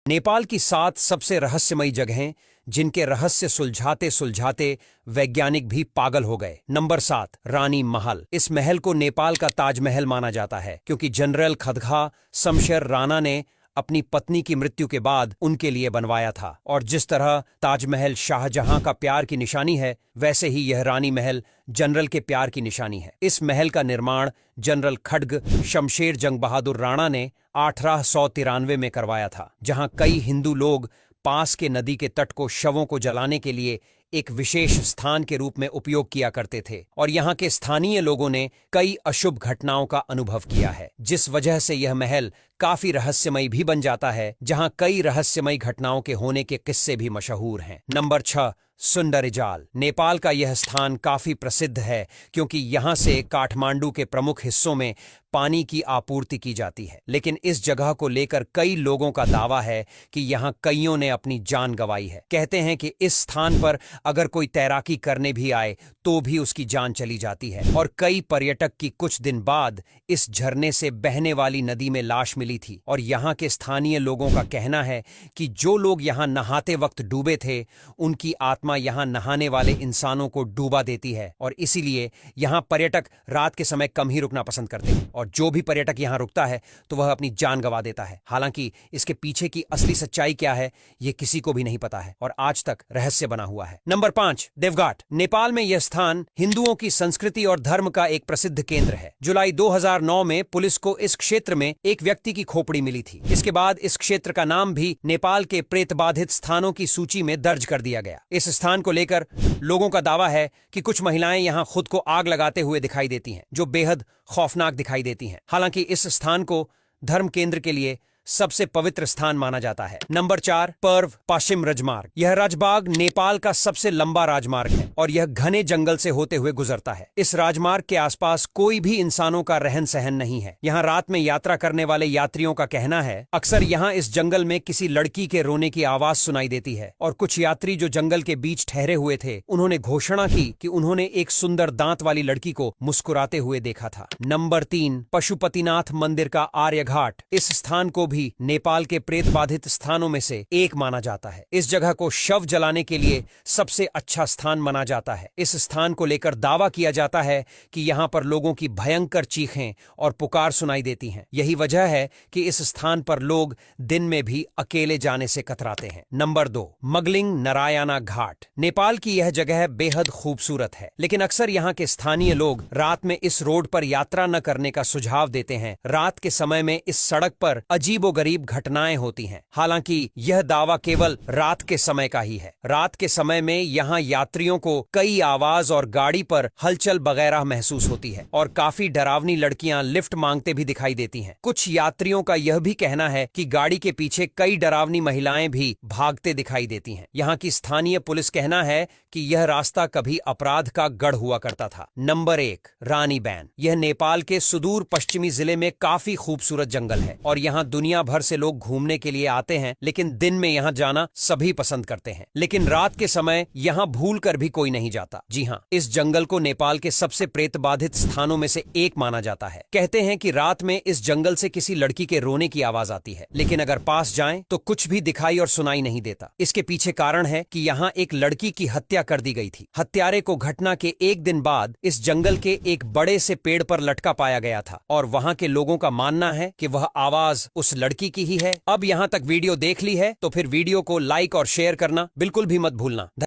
नेपाल की 7 सबसे रहस्यमयी जगहें जिनके रहस्य सुलझाते सुलझाते वैज्ञानिक भी पागल हो गए। नंबर 7, रानी महल। इस महल को नेपाल का ताजमहल माना जाता है क्योंकि जनरल खदगा शमशेर राणा ने अपनी पत्नी की मृत्यु के बाद उनके लिए बनवाया था। और जिस तरह ताजमहल शाहजहां का प्यार की निशानी है, वैसे ही यह रानी महल जनरल के प्यार की निशानी है। इस महल का निर्माण जनरल खड्ग शमशेर जंग बहादुर राणा ने 1893 में करवाया था, जहां कई हिंदू लोग पास के नदी के तट को शवों को जलाने के लिए एक विशेष स्थान के रूप में उपयोग किया करते थे। और यहाँ के स्थानीय लोगों ने कई अशुभ घटनाओं का अनुभव किया है, जिस वजह से यह महल काफी रहस्यमयी भी बन जाता है, जहां कई रहस्यमयी घटनाओं के होने के किस्से भी मशहूर हैं। नंबर 6, सुंदरीजाल। नेपाल का यह स्थान काफी प्रसिद्ध है क्योंकि यहाँ से काठमांडू के प्रमुख हिस्सों में पानी की आपूर्ति की जाती है। लेकिन इस जगह को लेकर कई लोगों का दावा है कि यहाँ कईयों ने अपनी जान गंवाई है। कहते हैं कि इस स्थान पर अगर कोई तैराकी करने भी आए तो भी उसकी जान चली जाती है। और कई पर्यटक की कुछ दिन बाद इस झरने से बहने वाली नदी में लाश मिली थी। और यहाँ के स्थानीय लोगों का कहना है कि जो लोग यहाँ नहाते वक्त डूबे थे, उनकी आत्मा यहाँ नहाने वाले इंसानों को डूबा देती है। और इसीलिए यहाँ पर्यटक रात के समय कम ही रुकना पसंद करते हैं, और जो भी पर्यटक यहाँ रुकता है तो वह अपनी जान गंवा देता है। हालांकि इसके पीछे की असली सच्चाई क्या है, ये किसी को भी नहीं पता है और आज तक रहस्य बना हुआ है। नंबर 5, देवघाट। नेपाल में यह स्थान हिंदुओं की संस्कृति और धर्म का एक प्रसिद्ध केंद्र है। जुलाई 2009 में पुलिस को इस क्षेत्र में एक व्यक्ति की खोपड़ी मिली थी। इसके बाद इस क्षेत्र का नाम भी नेपाल के प्रेत बाधित स्थानों की सूची में दर्ज कर दिया गया। इस स्थान को लेकर लोगों का दावा है कि कुछ महिलाएं यहाँ खुद को आग लगाते हुए दिखाई देती हैं, जो बेहद खौफनाक दिखाई देती हैं। हालांकि इस स्थान को धर्म केंद्र के लिए सबसे पवित्र स्थान माना जाता है। नंबर 4, पर्व पश्चिम राजमार्ग। यह राजमार्ग नेपाल का सबसे लंबा राजमार्ग है और यह घने जंगल से होते हुए गुजरता है। इस राजमार्ग के आसपास कोई भी इंसानों का रहन सहन नहीं है। यहाँ रात में यात्रा करने वाले यात्रियों का कहना है अक्सर यहाँ इस जंगल में किसी लड़की के रोने की आवाज सुनाई देती है। और कुछ यात्री जो जंगल के बीच ठहरे हुए थे, उन्होंने घोषणा की कि उन्होंने एक सुंदर दांत वाली लड़की को मुस्कुराते हुए देखा था। नंबर 3, पशुपतिनाथ मंदिर का आर्यघाट। इस स्थान को नेपाल के प्रेत बाधित स्थानों में से एक माना जाता है। इस जगह को शव जलाने के लिए सबसे अच्छा स्थान माना जाता है। इस स्थान को लेकर दावा किया जाता है कि यहाँ पर लोगों की भयंकर चीखें और पुकार सुनाई देती हैं। यही वजह है कि इस स्थान पर लोग दिन में भी अकेले जाने से कतराते हैं। नंबर 2, मगलिंग नारायणा घाट। नेपाल की यह जगह बेहद खूबसूरत है, लेकिन अक्सर यहाँ के स्थानीय लोग रात में इस रोड पर यात्रा न करने का सुझाव देते हैं। रात के समय में इस सड़क पर अजीबोगरीब घटनाएं होती हैं। हालांकि यह दावा केवल रात के समय का ही है। रात के समय में यहाँ यात्रियों को कई आवाज और गाड़ी पर हलचल वगैरह महसूस होती है और काफी डरावनी लड़कियां लिफ्ट मांगते भी दिखाई देती हैं। कुछ यात्रियों का यह भी कहना है कि गाड़ी के पीछे कई डरावनी महिलाएं भी भागते दिखाई देती हैं। यहाँ की स्थानीय पुलिस कहना है कि यह रास्ता कभी अपराध का गढ़ हुआ करता था। नंबर 1, रानी बैन। यह नेपाल के सुदूर पश्चिमी जिले में काफी खूबसूरत जंगल है और यहाँ दुनिया भर से लोग घूमने के लिए आते हैं, लेकिन दिन में यहाँ जाना सभी पसंद करते हैं। लेकिन रात के समय यहाँ भूल कर भी कोई नहीं जाता। जी हाँ, इस जंगल को नेपाल के सबसे प्रेत बाधित स्थानों में से एक माना जाता है। कहते हैं कि रात में इस जंगल से किसी लड़की के रोने की आवाज आती है, लेकिन अगर पास जाएं तो कुछ भी दिखाई और सुनाई नहीं देता। इसके पीछे कारण है कि यहाँ एक लड़की की हत्या कर दी गई थी। हत्यारे को घटना के एक दिन बाद इस जंगल के एक बड़े से पेड़ पर लटका पाया गया था और वहाँ के लोगों का मानना है कि वह आवाज उस लड़की की ही है। अब यहाँ तक वीडियो देख ली है तो फिर वीडियो को लाइक और शेयर करना बिल्कुल भी मत भूलना।